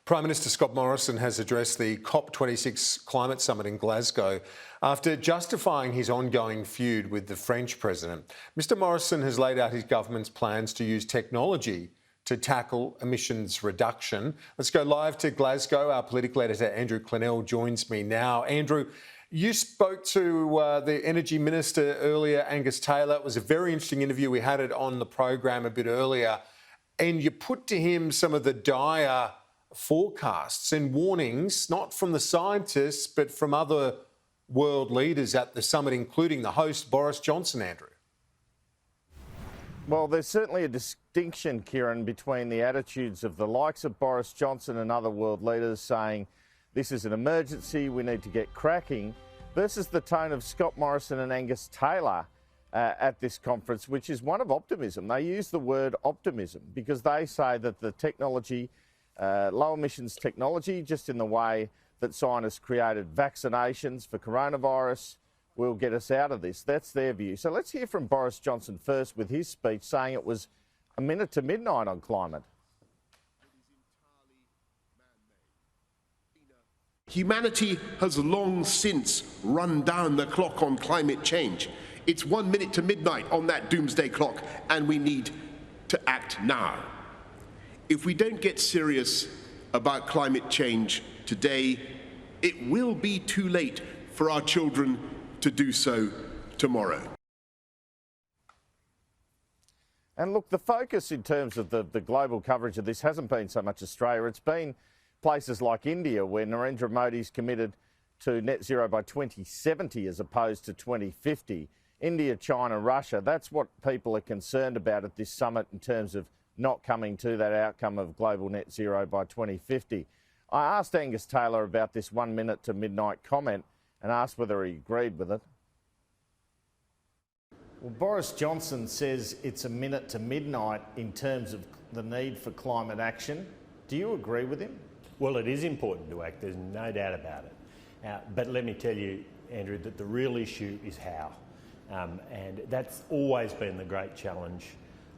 Prime Minister Scott Morrison has addressed the COP26 climate summit in Glasgow after justifying his ongoing feud with the French president. Mr Morrison has laid out his government's plans to use technology to tackle emissions reduction. Let's go live to Glasgow. Our political editor Andrew Clennell joins me now. Andrew, you spoke to the Energy Minister earlier, Angus Taylor. It was a very interesting interview. We had it on the program a bit earlier. And you put to him some of the dire forecasts and warnings, not from the scientists, but from other world leaders at the summit, including the host, Boris Johnson, Andrew. Well, there's certainly a distinction, Kieran, between the attitudes of the likes of Boris Johnson and other world leaders saying this is an emergency, we need to get cracking, versus the tone of Scott Morrison and Angus Taylor at this conference, which is one of optimism. They use the word optimism because they say that the technology, low emissions technology, just in the way that scientists created vaccinations for coronavirus, will get us out of this. That's their view. So let's hear from Boris Johnson first with his speech saying it was a minute to midnight on climate. Humanity has long since run down the clock on climate change. It's 1 minute to midnight on that doomsday clock, and we need to act now. If we don't get serious about climate change today, it will be too late for our children to do so tomorrow. And look, the focus in terms of the global coverage of this hasn't been so much Australia. It's been places like India, where Narendra Modi's committed to net zero by 2070 as opposed to 2050. India, China, Russia, that's what people are concerned about at this summit in terms of not coming to that outcome of global net zero by 2050. I asked Angus Taylor about this 1 minute to midnight comment and asked whether he agreed with it. Well, Boris Johnson says it's a minute to midnight in terms of the need for climate action. Do you agree with him? Well, it is important to act, there's no doubt about it. But let me tell you, Andrew, that the real issue is how. And that's always been the great challenge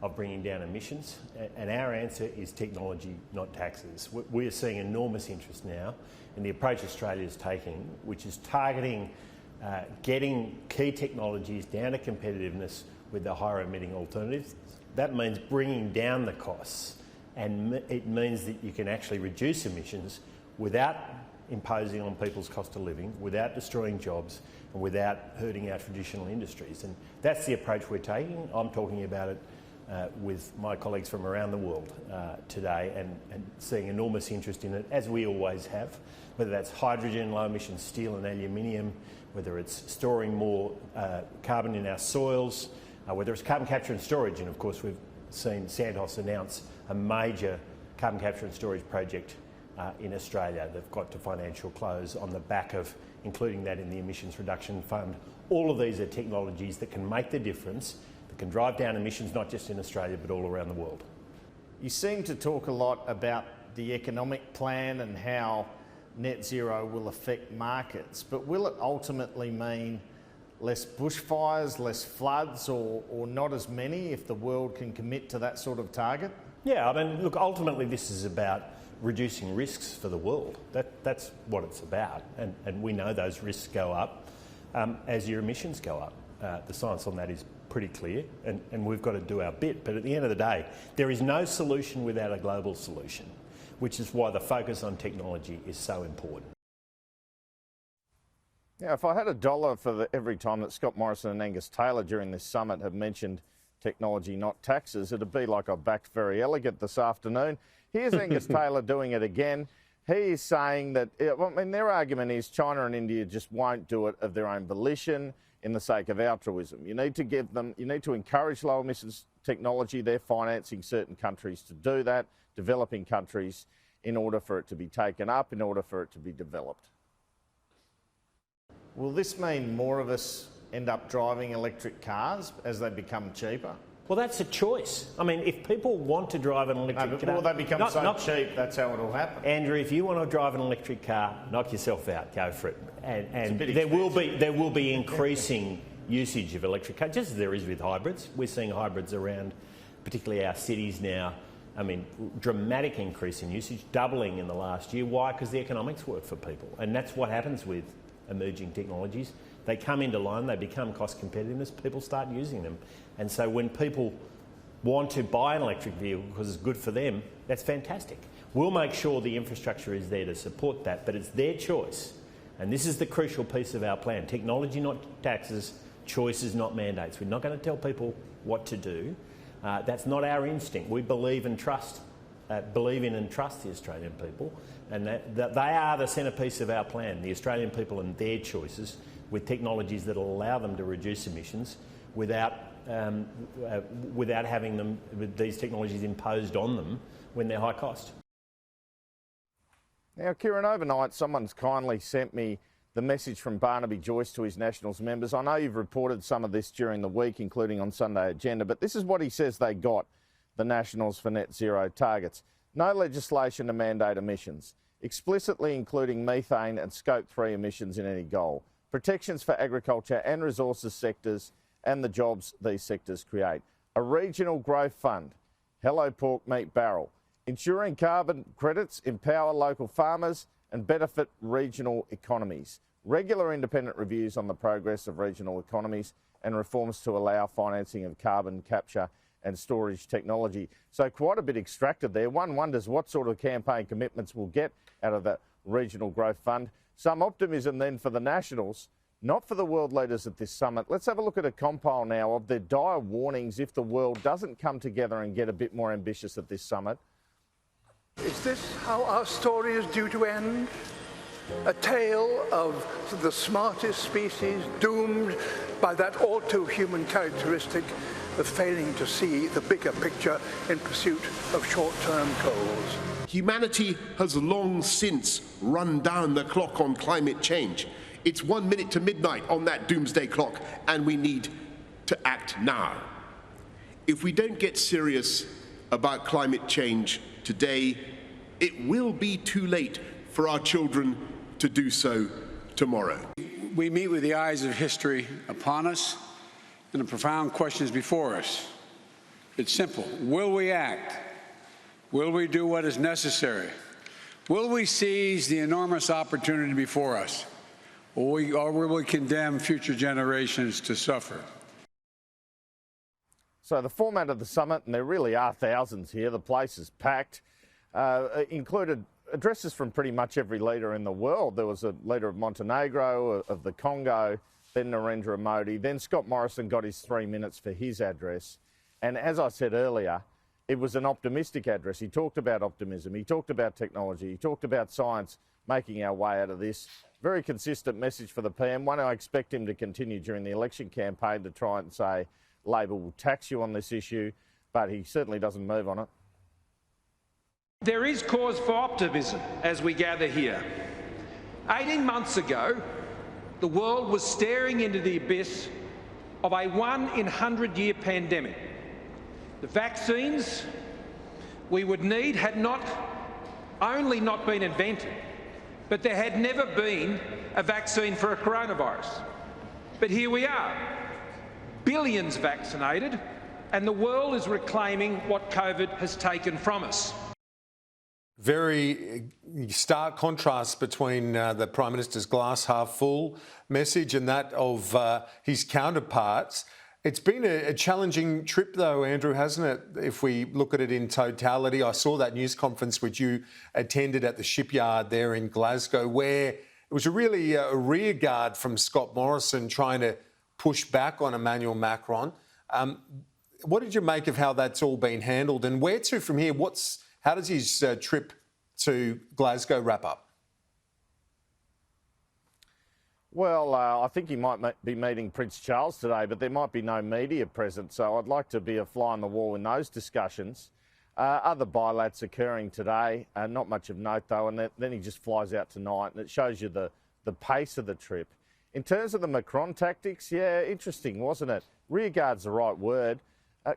of bringing down emissions, and our answer is technology, not taxes. We are seeing enormous interest now in the approach Australia is taking, which is targeting getting key technologies down to competitiveness with the higher emitting alternatives. That means bringing down the costs, and it means that you can actually reduce emissions without imposing on people's cost of living, without destroying jobs, and without hurting our traditional industries. And that's the approach we're taking. I'm talking about it with my colleagues from around the world today and seeing enormous interest in it, as we always have, whether that's hydrogen, low emission steel and aluminium, whether it's storing more carbon in our soils, whether it's carbon capture and storage. And of course we've seen Santos announce a major carbon capture and storage project in Australia. They've got to financial close on the back of including that in the Emissions Reduction Fund. All of these are technologies that can make the difference, that can drive down emissions not just in Australia but all around the world. You seem to talk a lot about the economic plan and how net zero will affect markets, but will it ultimately mean less bushfires, less floods, or not as many if the world can commit to that sort of target? Yeah, I mean, look, ultimately this is about reducing risks for the world. That's what it's about, and we know those risks go up as your emissions go up. The science on that is pretty clear, and we've got to do our bit. But at the end of the day, there is no solution without a global solution, which is why the focus on technology is so important. Yeah, if I had $1 for every time that Scott Morrison and Angus Taylor during this summit have mentioned technology, not taxes, it'd be like I backed Very Elegant this afternoon. Here's Angus Taylor doing it again. He is saying that, I mean, their argument is China and India just won't do it of their own volition in the sake of altruism. You need to give them, you need to encourage low emissions technology. They're financing certain countries to do that, developing countries, in order for it to be taken up, in order for it to be developed. Will this mean more of us end up driving electric cars as they become cheaper? Well, that's a choice. I mean, if people want to drive an electric car... Will they become so cheap, that's how it'll happen? Andrew, if you want to drive an electric car, knock yourself out, go for it. And there will be increasing usage of electric cars, just as there is with hybrids. We're seeing hybrids around, particularly our cities now, I mean, dramatic increase in usage, doubling in the last year. Why? Because the economics work for people. And that's what happens with emerging technologies. They come into line, they become cost competitiveness, people start using them. And so when people want to buy an electric vehicle because it's good for them, that's fantastic. We'll make sure the infrastructure is there to support that, but it's their choice. And this is the crucial piece of our plan. Technology, not taxes, choices, not mandates. We're not going to tell people what to do. That's not our instinct. We believe and trust the Australian people, and that they are the centrepiece of our plan, the Australian people and their choices, with technologies that will allow them to reduce emissions without having them, with these technologies imposed on them when they're high cost. Now, Kieran, overnight someone's kindly sent me the message from Barnaby Joyce to his Nationals members. I know you've reported some of this during the week, including on Sunday Agenda, but this is what he says they got, the Nationals, for net zero targets. No legislation to mandate emissions, explicitly including methane and Scope 3 emissions in any goal. Protections for agriculture and resources sectors and the jobs these sectors create. A regional growth fund. Hello pork meat barrel. Ensuring carbon credits empower local farmers and benefit regional economies. Regular independent reviews on the progress of regional economies and reforms to allow financing of carbon capture and storage technology. So quite a bit extracted there. One wonders what sort of campaign commitments we'll get out of the Regional Growth Fund. Some optimism then for the Nationals, not for the world leaders at this summit. Let's have a look at a compile now of their dire warnings if the world doesn't come together and get a bit more ambitious at this summit. Is this how our story is due to end? A tale of the smartest species doomed by that all too human characteristic of failing to see the bigger picture in pursuit of short-term goals. Humanity has long since run down the clock on climate change. It's 1 minute to midnight on that doomsday clock, and we need to act now. If we don't get serious about climate change today, it will be too late for our children to do so tomorrow. We meet with the eyes of history upon us, and the profound question is before us. It's simple. Will we act? Will we do what is necessary? Will we seize the enormous opportunity before us? Or will we condemn future generations to suffer? So the format of the summit, and there really are thousands here, the place is packed, included addresses from pretty much every leader in the world. There was a leader of Montenegro, of the Congo, then Narendra Modi. Then Scott Morrison got his 3 minutes for his address. And as I said earlier, it was an optimistic address. He talked about optimism, he talked about technology, he talked about science, making our way out of this. Very consistent message for the PM, one I expect him to continue during the election campaign to try and say Labor will tax you on this issue, but he certainly doesn't move on it. There is cause for optimism as we gather here. 18 months ago, the world was staring into the abyss of a 1-in-100-year pandemic. The vaccines we would need had not only not been invented, but there had never been a vaccine for a coronavirus. But here we are, billions vaccinated, and the world is reclaiming what COVID has taken from us. Very stark contrast between the Prime Minister's glass half full message and that of his counterparts. It's been a challenging trip though, Andrew, hasn't it, if we look at it in totality? I saw that news conference which you attended at the shipyard there in Glasgow, where it was really a rear guard from Scott Morrison trying to push back on Emmanuel Macron. What did you make of how that's all been handled, and where to from here? How does his trip to Glasgow wrap up? Well, I think he might be meeting Prince Charles today, but there might be no media present, so I'd like to be a fly on the wall in those discussions. Other bilats occurring today, not much of note though, and then he just flies out tonight, and it shows you the pace of the trip. In terms of the Macron tactics, yeah, interesting, wasn't it? Rearguard's the right word.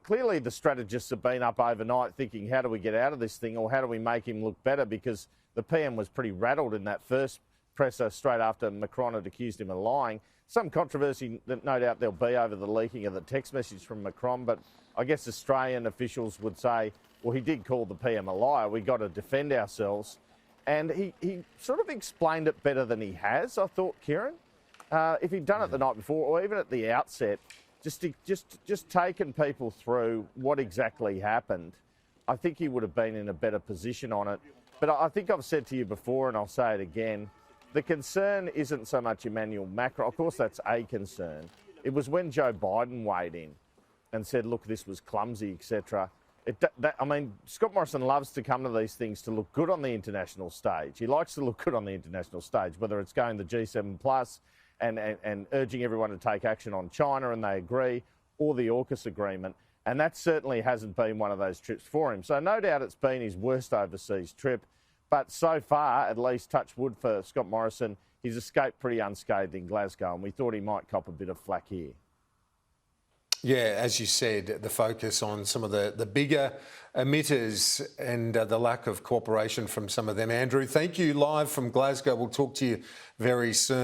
Clearly the strategists have been up overnight thinking, how do we get out of this thing, or how do we make him look better, because the PM was pretty rattled in that first presser straight after Macron had accused him of lying. Some controversy that no doubt there'll be over the leaking of the text message from Macron, but I guess Australian officials would say he did call the PM a liar. We got to defend ourselves. And he sort of explained it better than he has, I thought, Kieran. If he'd done it the night before, or even at the outset, just taken people through what exactly happened, I think he would have been in a better position on it. But I think I've said to you before, and I'll say it again, the concern isn't so much Emmanuel Macron. Of course, that's a concern. It was when Joe Biden weighed in and said, look, this was clumsy, etc. I mean, Scott Morrison loves to come to these things to look good on the international stage. He likes to look good on the international stage, whether it's going to G7 plus and urging everyone to take action on China, and they agree, or the AUKUS agreement. And that certainly hasn't been one of those trips for him. So no doubt it's been his worst overseas trip. But so far, at least, touch wood for Scott Morrison, he's escaped pretty unscathed in Glasgow, and we thought he might cop a bit of flack here. Yeah, as you said, the focus on some of the bigger emitters and the lack of cooperation from some of them. Andrew, thank you live from Glasgow. We'll talk to you very soon.